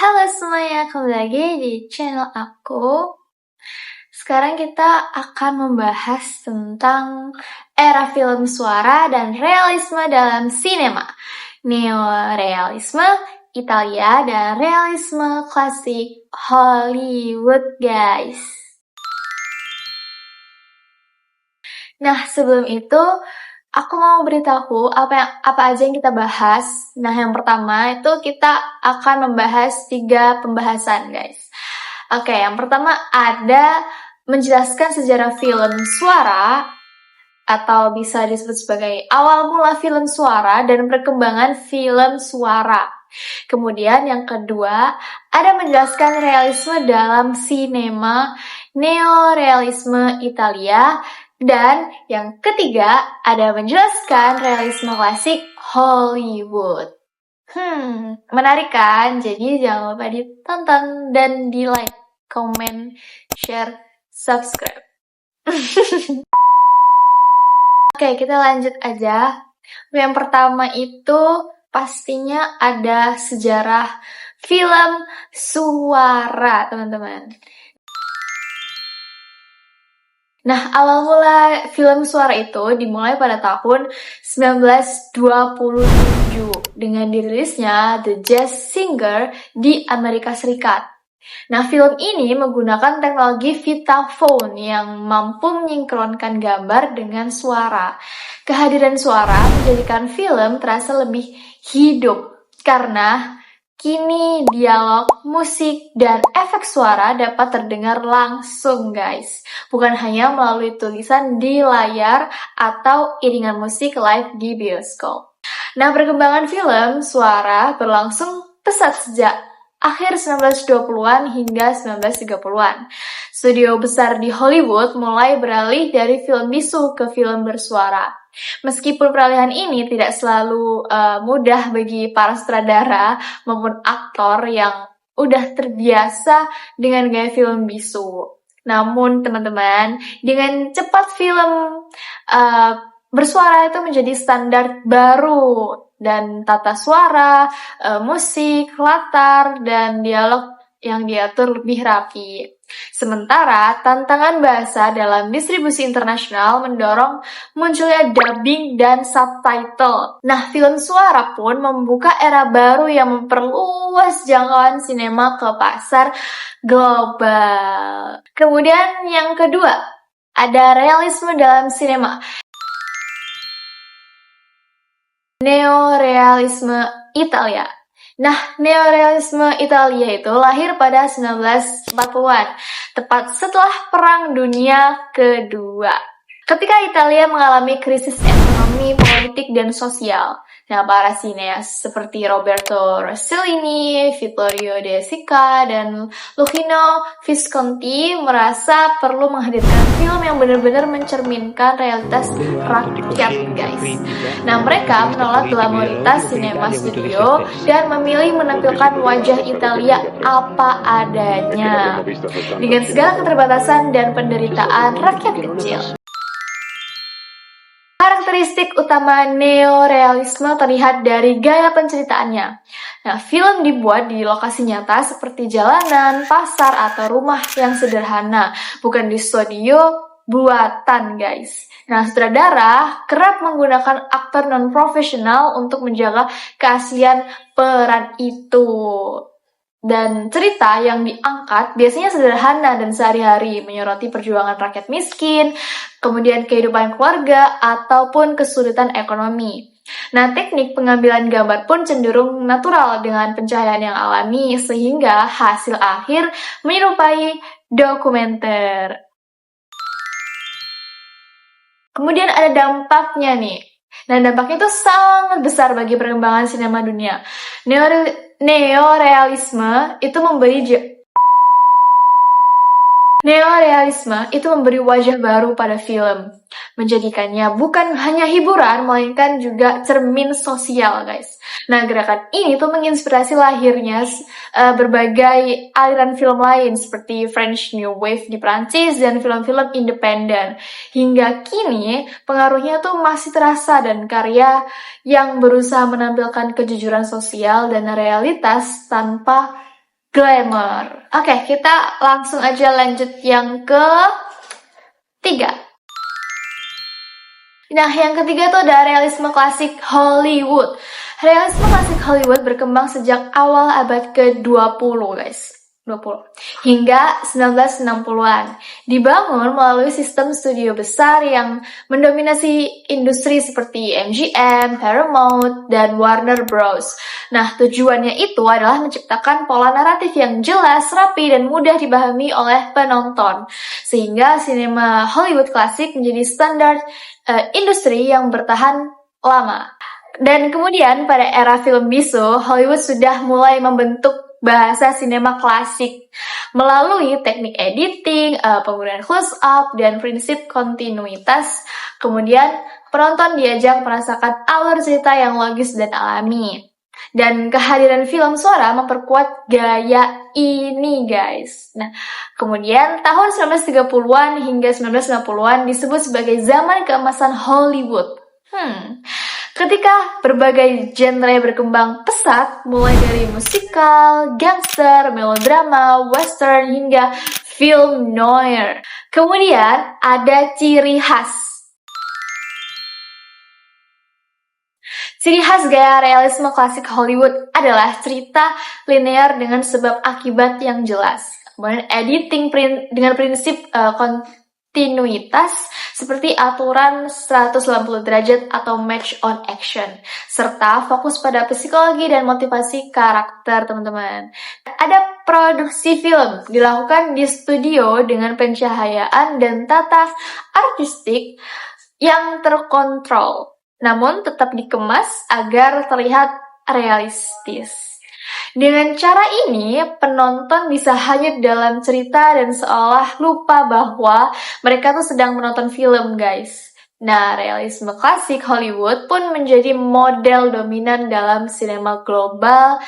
Halo semuanya, kembali lagi di channel aku. Sekarang kita akan membahas tentang era film suara dan realisme dalam sinema. Neorealisme Italia dan realisme klasik Hollywood, guys. Nah, sebelum itu aku mau beritahu apa aja yang kita bahas. Nah, yang pertama itu kita akan membahas 3 pembahasan, guys. Oke, yang pertama ada menjelaskan sejarah film suara atau bisa disebut sebagai awal mula film suara dan perkembangan film suara. Kemudian yang kedua ada menjelaskan realisme dalam sinema, neorealisme Italia. Dan yang ketiga, ada menjelaskan realisme klasik Hollywood. Menarik kan? Jadi jangan lupa ditonton dan di-like, comment, share, subscribe. Oke, kita lanjut aja. Yang pertama itu pastinya ada sejarah film suara, teman-teman. Nah, awal mula film suara itu dimulai pada tahun 1927 dengan dirilisnya The Jazz Singer di Amerika Serikat. Nah, film ini menggunakan teknologi Vitaphone yang mampu menyinkronkan gambar dengan suara. Kehadiran suara menjadikan film terasa lebih hidup karena kini dialog, musik, dan efek suara dapat terdengar langsung, guys. Bukan hanya melalui tulisan di layar atau iringan musik live di bioskop. Nah, perkembangan film suara berlangsung pesat sejak akhir 1920-an hingga 1930-an. Studio besar di Hollywood mulai beralih dari film bisu ke film bersuara. Meskipun peralihan ini tidak selalu mudah bagi para sutradara maupun aktor yang udah terbiasa dengan gaya film bisu. Namun teman-teman, dengan cepat film bersuara itu menjadi standar baru dan tata suara, musik, latar, dan dialog yang diatur lebih rapi. Sementara, tantangan bahasa dalam distribusi internasional mendorong munculnya dubbing dan subtitle. Nah, film suara pun membuka era baru yang memperluas jangkauan sinema ke pasar global. Kemudian yang kedua, ada realisme dalam sinema. Neorealisme Italia. Nah, neorealisme Italia itu lahir pada 1940-an, tepat setelah Perang Dunia Kedua. Ketika Italia mengalami krisis ekonomi, politik, dan sosial. Nah, para sineas seperti Roberto Rossellini, Vittorio De Sica, dan Luchino Visconti merasa perlu menghadirkan film yang benar-benar mencerminkan realitas rakyat, guys. Nah, mereka menolak glamoritas sinema studio dan memilih menampilkan wajah Italia apa adanya, dengan segala keterbatasan dan penderitaan rakyat kecil. Karakteristik utama neorealisme terlihat dari gaya penceritaannya. Nah, film dibuat di lokasi nyata seperti jalanan, pasar, atau rumah yang sederhana, bukan di studio buatan, guys. Nah, sutradara kerap menggunakan aktor non-profesional untuk menjaga keaslian peran itu. Dan cerita yang diangkat biasanya sederhana dan sehari-hari, menyoroti perjuangan rakyat miskin, kemudian kehidupan keluarga, ataupun kesulitan ekonomi. Nah, teknik pengambilan gambar pun cenderung natural dengan pencahayaan yang alami, sehingga hasil akhir menyerupai dokumenter. Kemudian ada dampaknya nih. Nah, dampaknya itu sangat besar bagi perkembangan sinema dunia. Neorealisme itu memberi wajah baru pada film, menjadikannya bukan hanya hiburan, melainkan juga cermin sosial, guys. Nah, gerakan ini tuh menginspirasi lahirnya berbagai aliran film lain seperti French New Wave di Prancis dan film-film independen. Hingga kini, pengaruhnya tuh masih terasa dan karya yang berusaha menampilkan kejujuran sosial dan realitas tanpa glamour. Oke, kita langsung aja lanjut yang ketiga. Nah, yang ketiga tuh ada realisme klasik Hollywood. Realisme klasik Hollywood berkembang sejak awal abad ke-20, guys. 20 hingga 1960-an. Dibangun melalui sistem studio besar yang mendominasi industri seperti MGM, Paramount, dan Warner Bros. Nah, tujuannya itu adalah menciptakan pola naratif yang jelas, rapi, dan mudah dipahami oleh penonton. Sehingga sinema Hollywood klasik menjadi standar industri yang bertahan lama. Dan kemudian pada era film bisu, Hollywood sudah mulai membentuk bahasa sinema klasik melalui teknik editing, penggunaan close-up, dan prinsip kontinuitas. Kemudian penonton diajak merasakan alur cerita yang logis dan alami. Dan kehadiran film suara memperkuat gaya ini, guys. Nah, kemudian tahun 1930-an hingga 1990-an disebut sebagai zaman keemasan Hollywood. Ketika berbagai genre berkembang pesat, mulai dari musikal, gangster, melodrama, western, hingga film noir. Kemudian ada ciri khas. Ciri khas gaya realisme klasik Hollywood adalah cerita linear dengan sebab akibat yang jelas. Kemudian editing dengan prinsip kontinuitas seperti aturan 180 derajat atau match on action, serta fokus pada psikologi dan motivasi karakter, teman-teman. Ada produksi film dilakukan di studio dengan pencahayaan dan tata artistik yang terkontrol, namun tetap dikemas agar terlihat realistis. Dengan cara ini, penonton bisa hanyut dalam cerita dan seolah lupa bahwa mereka tuh sedang menonton film, guys. Nah, realisme klasik Hollywood pun menjadi model dominan dalam sinema global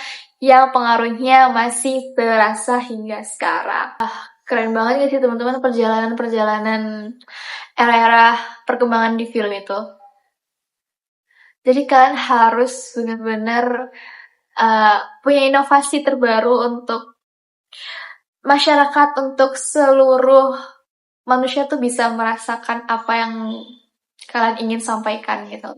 yang pengaruhnya masih terasa hingga sekarang. Keren banget gak sih teman-teman perjalanan era-era perkembangan di film itu. Jadi kalian harus benar-benar punya inovasi terbaru untuk masyarakat, untuk seluruh manusia tuh bisa merasakan apa yang kalian ingin sampaikan gitu.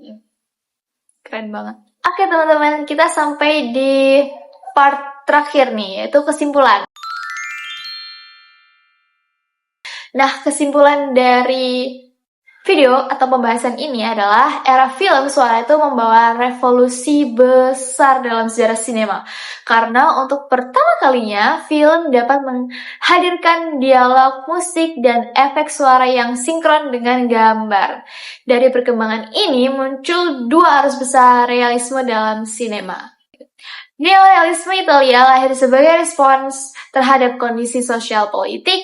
Keren banget. Oke teman-teman, kita sampai di part terakhir nih, yaitu kesimpulan. Nah, kesimpulan dari video atau pembahasan ini adalah era film suara itu membawa revolusi besar dalam sejarah sinema. Karena untuk pertama kalinya, film dapat menghadirkan dialog, musik, dan efek suara yang sinkron dengan gambar. Dari perkembangan ini muncul dua arus besar realisme dalam sinema. Neorealisme Italia lahir sebagai respons terhadap kondisi sosial politik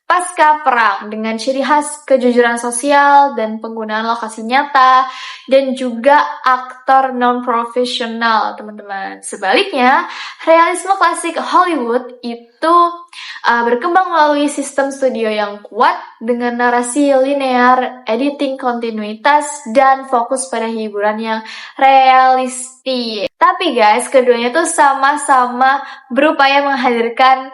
pasca perang dengan ciri khas kejujuran sosial dan penggunaan lokasi nyata dan juga aktor non-profesional, teman-teman. Sebaliknya, realisme klasik Hollywood itu berkembang melalui sistem studio yang kuat dengan narasi linear, editing kontinuitas, dan fokus pada hiburan yang realistis. Tapi guys, keduanya tuh sama-sama berupaya menghadirkan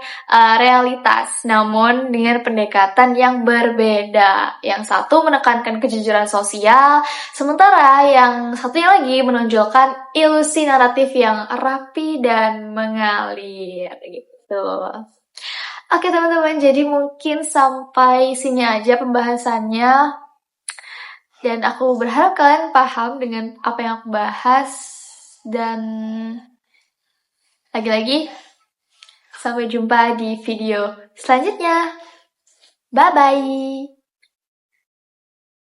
realitas, namun dengan pendekatan yang berbeda. Yang satu menekankan kejujuran sosial, sementara yang satunya lagi menonjolkan ilusi naratif yang rapi dan mengalir gitu. Oke teman-teman, jadi mungkin sampai sini aja pembahasannya. Dan aku berharap kalian paham dengan apa yang aku bahas. Dan lagi-lagi, sampai jumpa di video selanjutnya. Bye-bye!